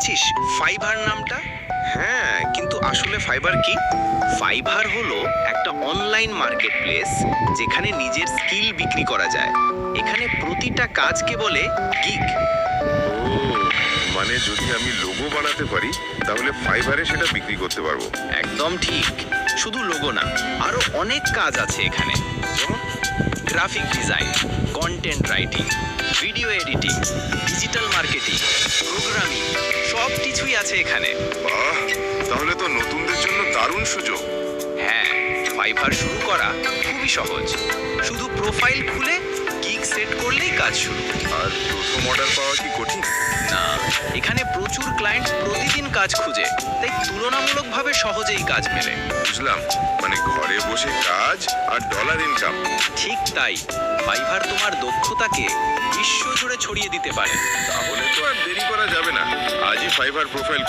শুনেছিস ফাইবার নামটা? হ্যাঁ, কিন্তু আসলে ফাইবার কি? ফাইবার হলো একটা অনলাইন মার্কেট প্লেস যেখানে নিজের স্কিল বিক্রি করা যায়। এখানে প্রতিটা কাজকে বলে গিগ। ও, মানে যদি আমি লোগো বানাতে পারি তাহলে ফাইবারে সেটা বিক্রি করতে পারবো। একদম ঠিক। শুধু লোগো না, আরো অনেক কাজ আছে এখানে। যেমন? Graphic design, content writing, video editing, digital marketing, programming, সব কিছুই আছে এখানে। বাহ, তাহলে তো নতুনদের জন্য দারুণ সুযোগ। হ্যাঁ, ফাইবার শুরু করা খুবই সহজ। শুধু প্রোফাইল খুলে গিগ সেট করলেই কাজ শুরু। আর প্রথম অর্ডার পাওয়া কি কঠিন? না, এখানে প্রচুর ক্লায়েন্ট প্রতিদিন কাজ খুঁজে, তাই তুলনামূলকভাবে সহজেই কাজ মেলে। বুঝলাম, মানে ঘরে বসে কাজ আর ডলার ইনকাম। ঠিক তাই, ফাইবার তোমার দক্ষতাকে বিশ্ব জুড়ে ছড়িয়ে দিতে পারে। তাহলে তো আর দেরি করা যাবে না, আজই ফাইবার প্রোফাইল